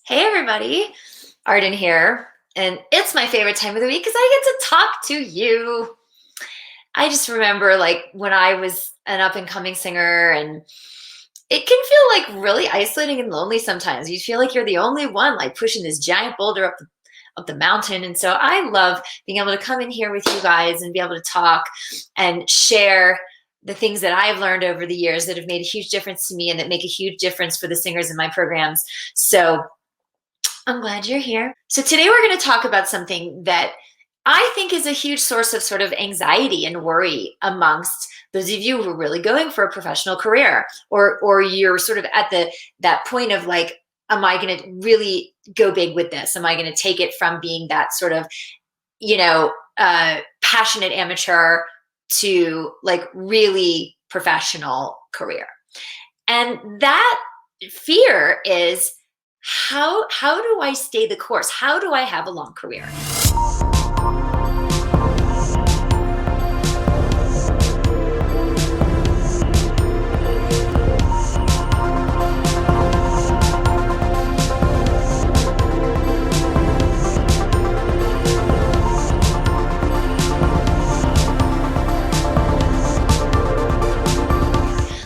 Hey everybody, Arden here, and it's my favorite time of the week because I get to talk to you. I just remember like when I was an up and coming singer, and it can feel like really isolating and lonely sometimes. You feel like you're the only one like pushing this giant boulder up the mountain. And so I love being able to come in here with you guys and be able to talk and share the things that I've learned over the years that have made a huge difference to me and that make a huge difference for the singers in my programs. So I'm glad you're here. So today we're going to talk about something that I think is a huge source of sort of anxiety and worry amongst those of you who are really going for a professional career, or you're sort of at that point of like, am I going to really go big with this? Am I going to take it from being that sort of, passionate amateur to like really professional career? And that fear is, how do I stay the course? How do I have a long career?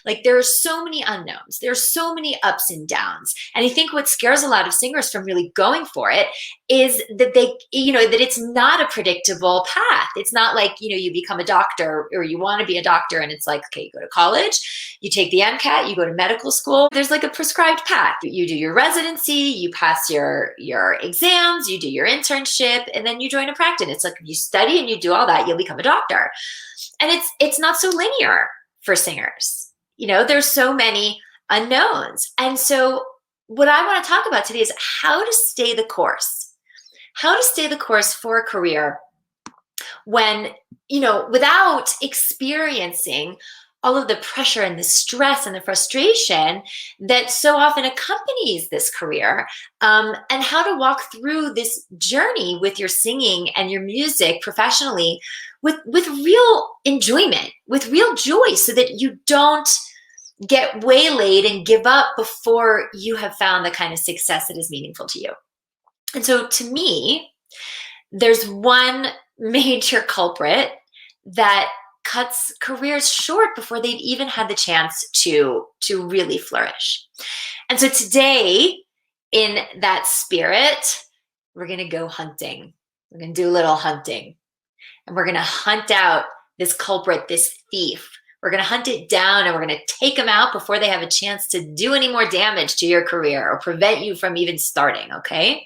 Like there are so many unknowns. There's so many ups and downs. And I think what scares a lot of singers from really going for it is that that it's not a predictable path. It's not like, you become a doctor or you want to be a doctor and it's like, okay, you go to college, you take the MCAT, you go to medical school. There's like a prescribed path. You do your residency, you pass your exams, you do your internship, and then you join a practice. It's like you study and you do all that, you'll become a doctor. And it's not so linear for singers. There's so many unknowns. And so what I want to talk about today is how to stay the course. How to stay the course for a career when, without experiencing all of the pressure and the stress and the frustration that so often accompanies this career, and how to walk through this journey with your singing and your music professionally with real enjoyment, with real joy, so that you don't get waylaid and give up before you have found the kind of success that is meaningful to you. And so to me, there's one major culprit that cuts careers short before they've even had the chance to really flourish. And so today, in that spirit, we're going to go hunting. We're going to do a little hunting. And we're going to hunt out this culprit, this thief. We're going to hunt it down and we're going to take them out before they have a chance to do any more damage to your career or prevent you from even starting, okay?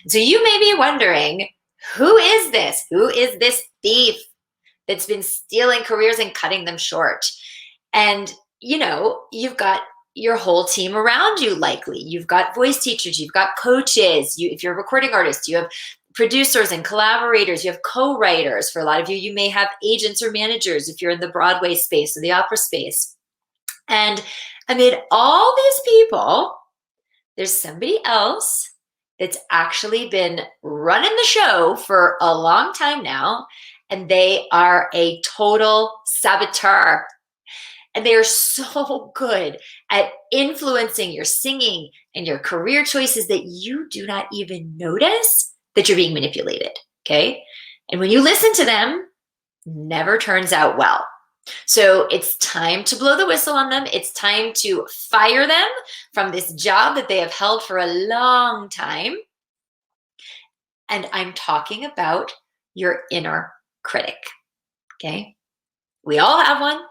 So you may be wondering, who is this? Who is this thief that's been stealing careers and cutting them short? And, you've got your whole team around you likely. You've got voice teachers, you've got coaches. If you're a recording artist, you have producers and collaborators, you have co-writers. For a lot of you, you may have agents or managers if you're in the Broadway space or the opera space. And amid all these people, there's somebody else that's actually been running the show for a long time now, and they are a total saboteur. And they are so good at influencing your singing and your career choices that you do not even notice that you're being manipulated, okay? And when you listen to them, never turns out well. So it's time to blow the whistle on them. It's time to fire them from this job that they have held for a long time. And I'm talking about your inner critic, okay? We all have one.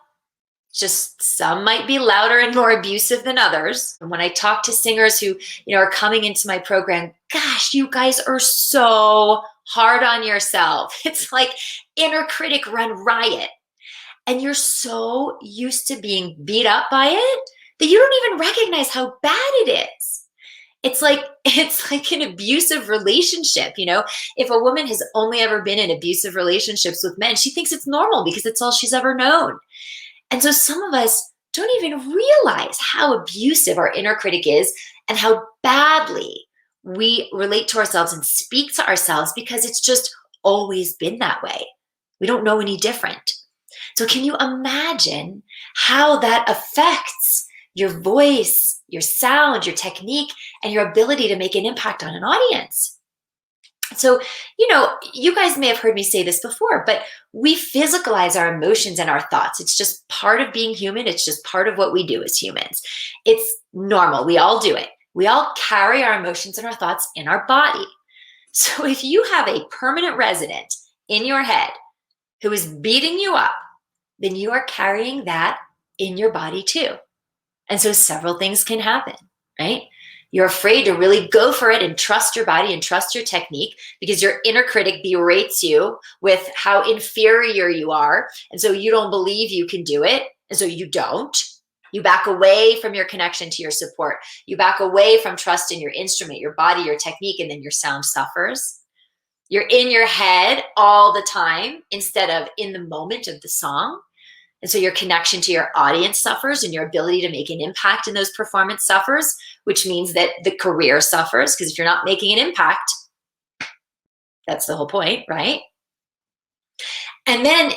Just some might be louder and more abusive than others. And when I talk to singers who, are coming into my program, gosh, you guys are so hard on yourself. It's like inner critic run riot. And you're so used to being beat up by it that you don't even recognize how bad it is. It's like an abusive relationship. If a woman has only ever been in abusive relationships with men, she thinks it's normal because it's all she's ever known. And so some of us don't even realize how abusive our inner critic is and how badly we relate to ourselves and speak to ourselves because it's just always been that way. We don't know any different. So can you imagine how that affects your voice, your sound, your technique, and your ability to make an impact on an audience. So, you guys may have heard me say this before, but we physicalize our emotions and our thoughts. It's just part of being human. It's just part of what we do as humans. It's normal. We all do it. We all carry our emotions and our thoughts in our body. So if you have a permanent resident in your head who is beating you up, then you are carrying that in your body too. And so several things can happen, right? You're afraid to really go for it and trust your body and trust your technique because your inner critic berates you with how inferior you are. And so you don't believe you can do it. And so you don't. You back away from your connection to your support. You back away from trust in your instrument, your body, your technique, and then your sound suffers. You're in your head all the time instead of in the moment of the song. And so your connection to your audience suffers and your ability to make an impact in those performance suffers, which means that the career suffers because if you're not making an impact, that's the whole point, right? And then,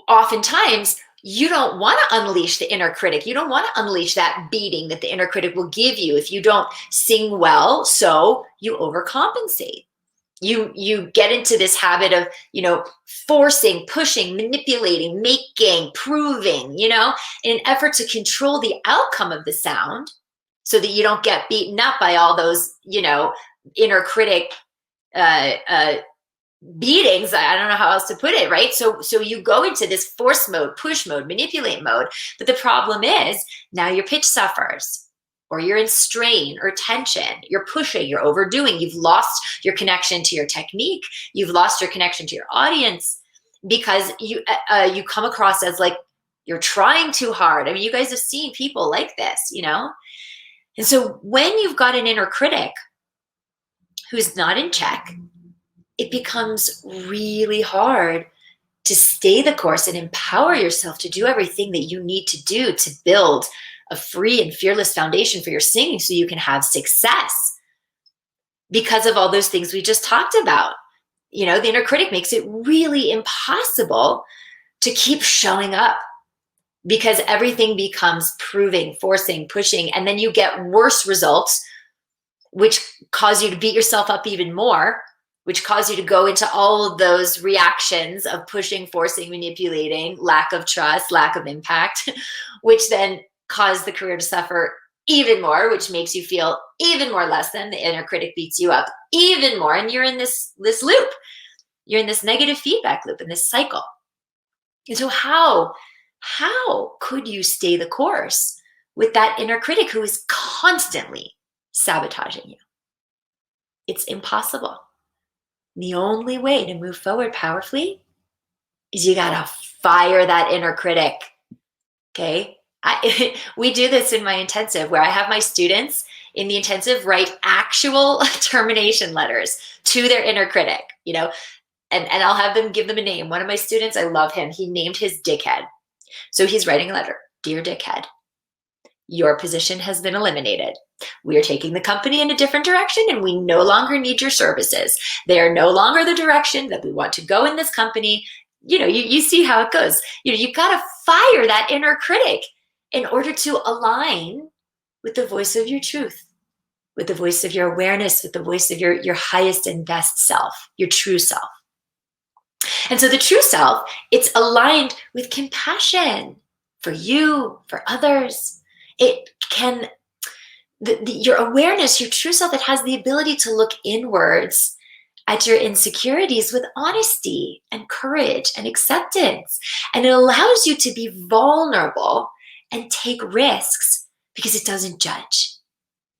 oftentimes you don't want to unleash the inner critic. You don't want to unleash that beating that the inner critic will give you if you don't sing well, so you overcompensate. You get into this habit of, forcing, pushing, manipulating, making, proving, in an effort to control the outcome of the sound so that you don't get beaten up by all those, inner critic beatings. I don't know how else to put it, right? So you go into this force mode, push mode, manipulate mode. But the problem is now your pitch suffers. Or you're in strain or tension, you're pushing, you're overdoing, you've lost your connection to your technique, you've lost your connection to your audience because you come across as like you're trying too hard. I mean, you guys have seen people like this, And so when you've got an inner critic who's not in check, it becomes really hard to stay the course and empower yourself to do everything that you need to do to build a free and fearless foundation for your singing so you can have success because of all those things we just talked about. The inner critic makes it really impossible to keep showing up because everything becomes proving, forcing, pushing, and then you get worse results, which cause you to beat yourself up even more, which cause you to go into all of those reactions of pushing, forcing, manipulating, lack of trust, lack of impact, which then cause the career to suffer even more, which makes you feel even more less than. The inner critic beats you up even more. And you're in this loop. You're in this negative feedback loop, in this cycle. And so how could you stay the course with that inner critic who is constantly sabotaging you? It's impossible. The only way to move forward powerfully is you got to fire that inner critic. Okay? We do this in my intensive where I have my students in the intensive write actual termination letters to their inner critic, and I'll have them give them a name. One of my students, I love him. He named his dickhead. So he's writing a letter. Dear dickhead, your position has been eliminated. We are taking the company in a different direction and we no longer need your services. They are no longer the direction that we want to go in this company. You see how it goes. You've got to fire that inner critic in order to align with the voice of your truth, with the voice of your awareness, with the voice of your highest and best self, your true self. And so the true self, it's aligned with compassion for you, for others. It can, your awareness, your true self, it has the ability to look inwards at your insecurities with honesty and courage and acceptance. And it allows you to be vulnerable and take risks because it doesn't judge.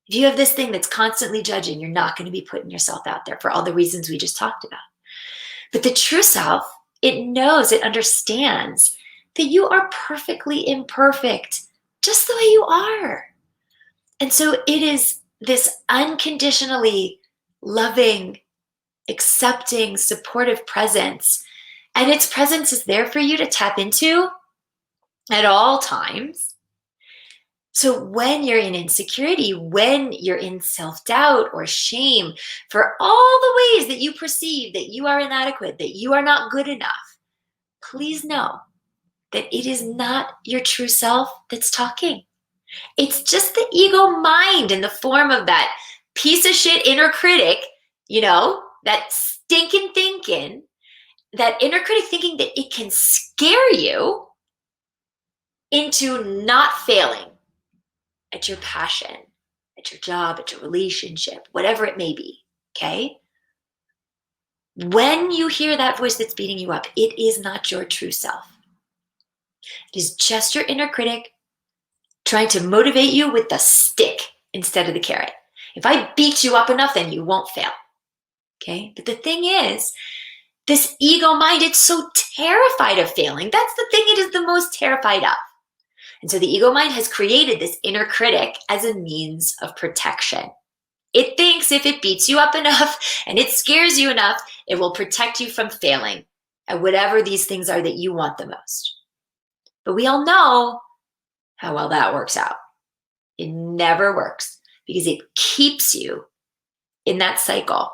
If you have this thing that's constantly judging, you're not going to be putting yourself out there for all the reasons we just talked about. But the true self, it knows, it understands that you are perfectly imperfect, just the way you are. And so it is this unconditionally loving, accepting, supportive presence. And its presence is there for you to tap into at all times. So when you're in insecurity, when you're in self-doubt or shame for all the ways that you perceive that you are inadequate, that you are not good enough, please know that it is not your true self that's talking. It's just the ego mind in the form of that piece of shit inner critic, that stinking thinking, that inner critic thinking that it can scare you into not failing at your passion, at your job, at your relationship, whatever it may be, okay? When you hear that voice that's beating you up, it is not your true self. It is just your inner critic trying to motivate you with the stick instead of the carrot. If I beat you up enough, then you won't fail, okay? But the thing is, this ego mind, it's so terrified of failing. That's the thing it is the most terrified of. And so the ego mind has created this inner critic as a means of protection. It thinks if it beats you up enough and it scares you enough, it will protect you from failing at whatever these things are that you want the most. But we all know how well that works out. It never works because it keeps you in that cycle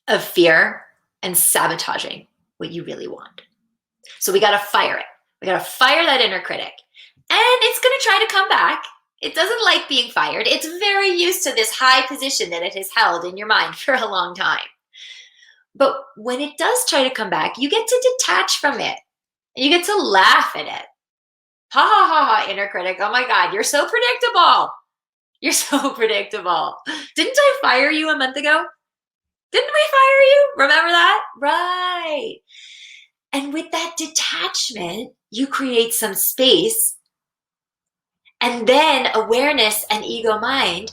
of fear and sabotaging what you really want. So we got to fire it. We got to fire that inner critic. And it's going to try to come back. It doesn't like being fired. It's very used to this high position that it has held in your mind for a long time. But when it does try to come back, you get to detach from it. And you get to laugh at it. Ha ha ha ha, inner critic. Oh my God, you're so predictable. You're so predictable. Didn't I fire you a month ago? Didn't we fire you? Remember that? Right. And with that detachment, you create some space. And then awareness and ego mind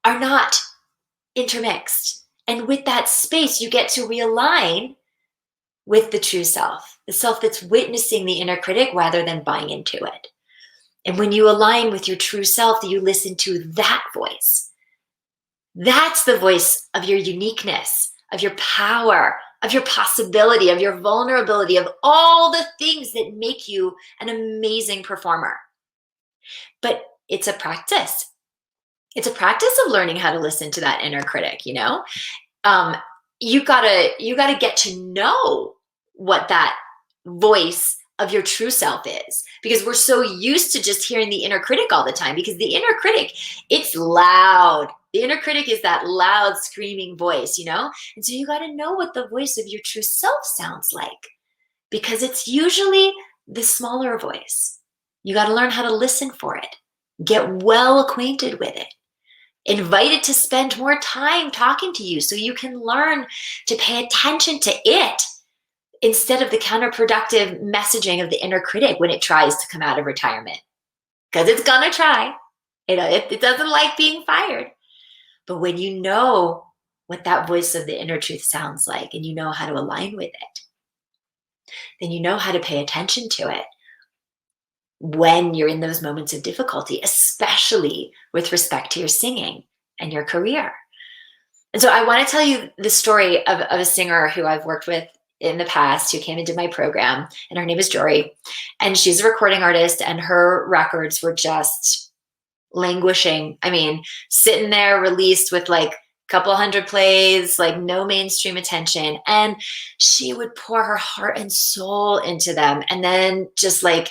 are not intermixed. And with that space, you get to realign with the true self, the self that's witnessing the inner critic rather than buying into it. And when you align with your true self, you listen to that voice. That's the voice of your uniqueness, of your power, of your possibility, of your vulnerability, of all the things that make you an amazing performer. But it's a practice. It's a practice of learning how to listen to that inner critic, you gotta get to know what that voice of your true self is, because we're so used to just hearing the inner critic all the time, because the inner critic, it's loud. The inner critic is that loud screaming voice, and so you got to know what the voice of your true self sounds like, because it's usually the smaller voice. You got to learn how to listen for it, get well acquainted with it, invite it to spend more time talking to you so you can learn to pay attention to it instead of the counterproductive messaging of the inner critic when it tries to come out of retirement. Because it's gonna try. It doesn't like being fired. But when you know what that voice of the inner truth sounds like and you know how to align with it, then you know how to pay attention to it when you're in those moments of difficulty, especially with respect to your singing and your career. And so I want to tell you the story of a singer who I've worked with in the past who came into my program, and her name is Jory. And she's a recording artist, and her records were just languishing. I mean, sitting there released with like a couple hundred plays, like no mainstream attention. And she would pour her heart and soul into them, and then just like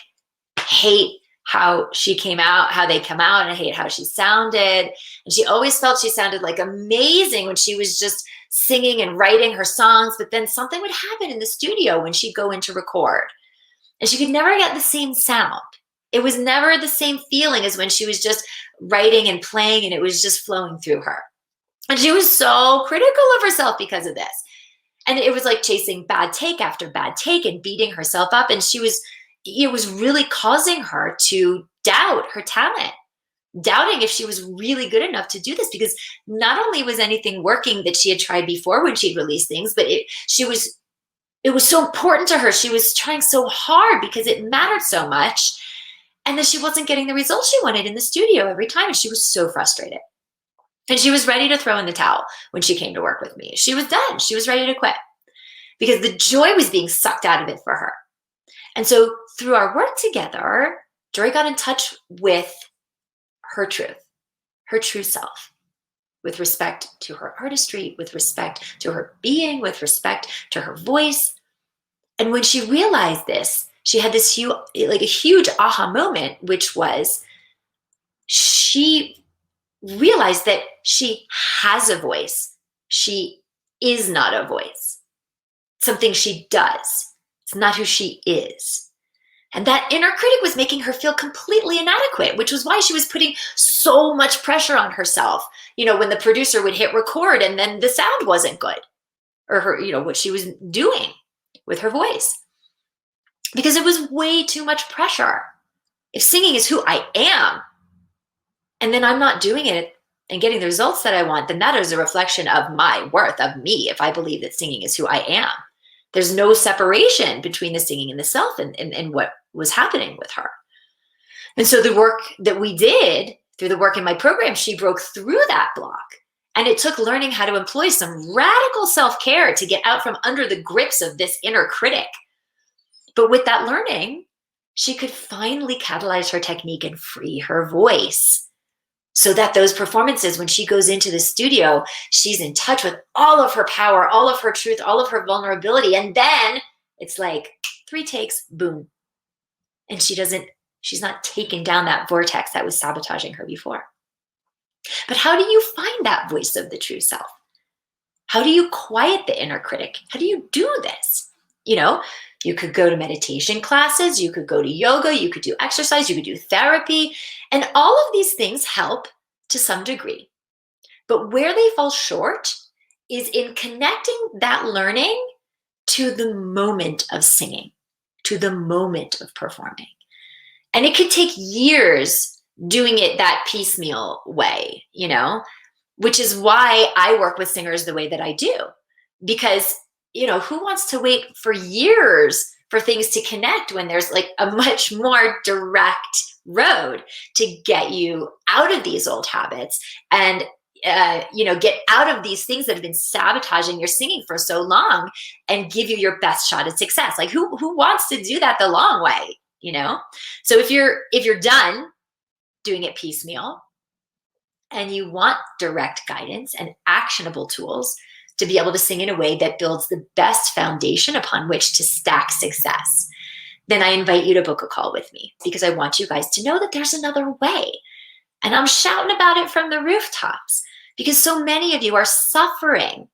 hate how she came out, how they come out, and I hate how she sounded. And she always felt she sounded like amazing when she was just singing and writing her songs, but then something would happen in the studio when she'd go in to record, and she could never get the same sound. It was never the same feeling as when she was just writing and playing and it was just flowing through her. And she was so critical of herself because of this. And it was like chasing bad take after bad take and beating herself up. And it was really causing her to doubt her talent, doubting if she was really good enough to do this, because not only was anything working that she had tried before when she'd released things, but it was so important to her. She was trying so hard because it mattered so much. And then she wasn't getting the results she wanted in the studio every time. And she was so frustrated. And she was ready to throw in the towel when she came to work with me. She was done. She was ready to quit because the joy was being sucked out of it for her. And so through our work together, Jory got in touch with her truth, her true self, with respect to her artistry, with respect to her being, with respect to her voice. And when she realized this, she had this huge, like a huge aha moment, which was she realized that she has a voice. She is not a voice. Something she does. It's not who she is. And that inner critic was making her feel completely inadequate, which was why she was putting so much pressure on herself. You know, when the producer would hit record and then the sound wasn't good, or her, you know, what she was doing with her voice, because it was way too much pressure. If singing is who I am, and then I'm not doing it and getting the results that I want, then that is a reflection of my worth, of me, if I believe that singing is who I am. There's no separation between the singing and the self and what was happening with her. And so the work that we did through the work in my program, she broke through that block. And it took learning how to employ some radical self-care to get out from under the grips of this inner critic. But with that learning, she could finally catalyze her technique and free her voice, so that those performances, when she goes into the studio, she's in touch with all of her power, all of her truth, all of her vulnerability. And then it's like 3 takes, boom. And she's not taken down that vortex that was sabotaging her before. But how do you find that voice of the true self? How do you quiet the inner critic? How do you do this? You know, you could go to meditation classes, you could go to yoga, you could do exercise, you could do therapy, and all of these things help to some degree. But where they fall short is in connecting that learning to the moment of singing, to the moment of performing. And it could take years doing it that piecemeal way, you know, which is why I work with singers the way that I do. Because, you know, who wants to wait for years for things to connect when there's like a much more direct road to get you out of these old habits and you know, get out of these things that have been sabotaging your singing for so long and give you your best shot at success. Like who wants to do that the long way, you know? So if you're done doing it piecemeal and you want direct guidance and actionable tools to be able to sing in a way that builds the best foundation upon which to stack success, then I invite you to book a call with me, because I want you guys to know that there's another way. And I'm shouting about it from the rooftops because so many of you are suffering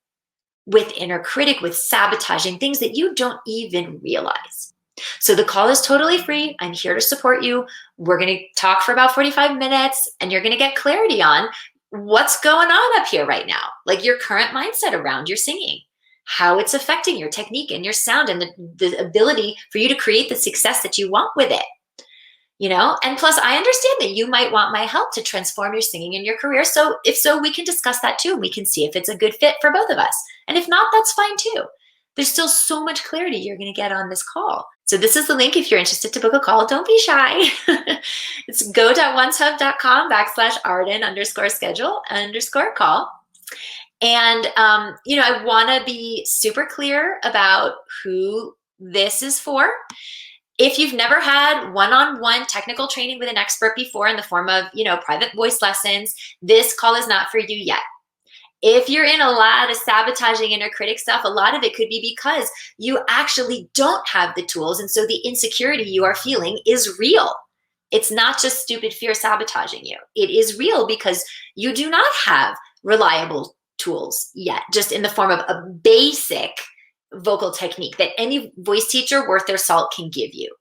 with inner critic, with sabotaging things that you don't even realize. So the call is totally free. I'm here to support you. We're going to talk for about 45 minutes and you're going to get clarity on what's going on up here right now, like your current mindset around your singing, how it's affecting your technique and your sound and the ability for you to create the success that you want with it, you know? And plus I understand that you might want my help to transform your singing and your career. So if so, we can discuss that too. We can see if it's a good fit for both of us. And if not, that's fine too. There's still so much clarity you're going to get on this call. So this is the link if you're interested to book a call. Don't be shy. It's go.oneshub.com/Arden_schedule_call. And, you know, I want to be super clear about who this is for. If you've never had one-on-one technical training with an expert before in the form of, you know, private voice lessons, this call is not for you yet. If you're in a lot of sabotaging inner critic stuff, a lot of it could be because you actually don't have the tools. And so the insecurity you are feeling is real. It's not just stupid fear sabotaging you. It is real because you do not have reliable tools yet, just in the form of a basic vocal technique that any voice teacher worth their salt can give you.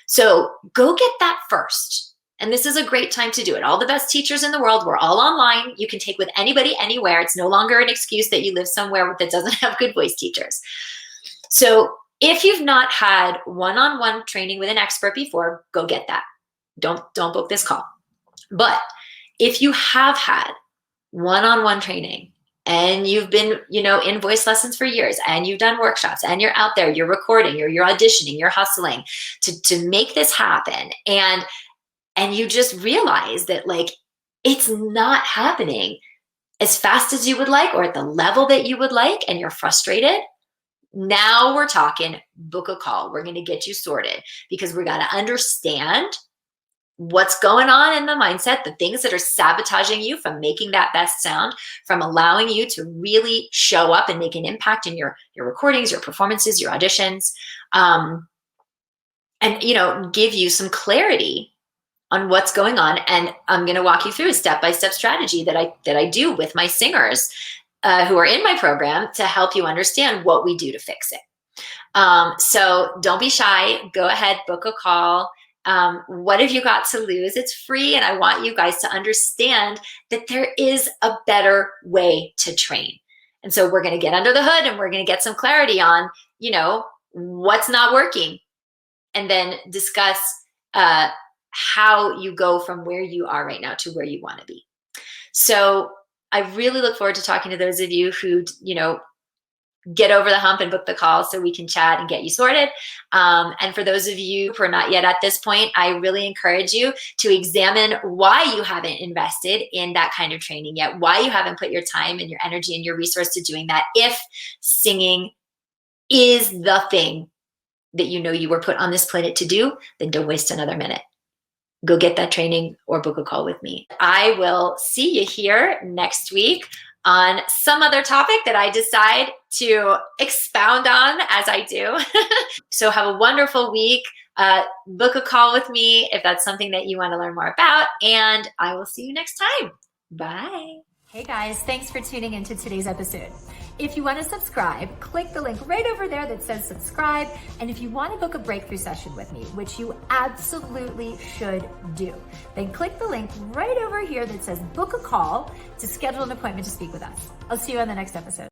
So go get that first. And this is a great time to do it. All the best teachers in the world, we're all online. You can take with anybody, anywhere. It's no longer an excuse that you live somewhere that doesn't have good voice teachers. So if you've not had one-on-one training with an expert before, go get that. Don't book this call. But if you have had one-on-one training and you've been, you know, in voice lessons for years and you've done workshops and you're out there, you're recording, you're auditioning, you're hustling to make this happen, and you just realize that like it's not happening as fast as you would like or at the level that you would like, and you're frustrated, now we're talking book a call. We're going to get you sorted because we got to understand what's going on in the mindset, the things that are sabotaging you from making that best sound, from allowing you to really show up and make an impact in your recordings, your performances, your auditions. and, give you some clarity on what's going on. And I'm going to walk you through a step-by-step strategy that I do with my singers who are in my program to help you understand what we do to fix it. So don't be shy. Go ahead, book a call. What have you got to lose? It's free. And I want you guys to understand that there is a better way to train. And so we're going to get under the hood and we're going to get some clarity on, what's not working, and then discuss how you go from where you are right now to where you want to be. So I really look forward to talking to those of you who, get over the hump and book the call so we can chat and get you sorted. And for those of you who are not yet at this point, I really encourage you to examine why you haven't invested in that kind of training yet, why you haven't put your time and your energy and your resource to doing that. If singing is the thing that you were put on this planet to do, then don't waste another minute. Go get that training or book a call with me. I will see you here next week on some other topic that I decide to expound on as I do. So have a wonderful week. Book a call with me if that's something that you want to learn more about, and I will see you next time. Bye. Hey guys, thanks for tuning into today's episode. If you want to subscribe, click the link right over there that says subscribe. And if you want to book a breakthrough session with me, which you absolutely should do, then click the link right over here that says book a call to schedule an appointment to speak with us. I'll see you on the next episode.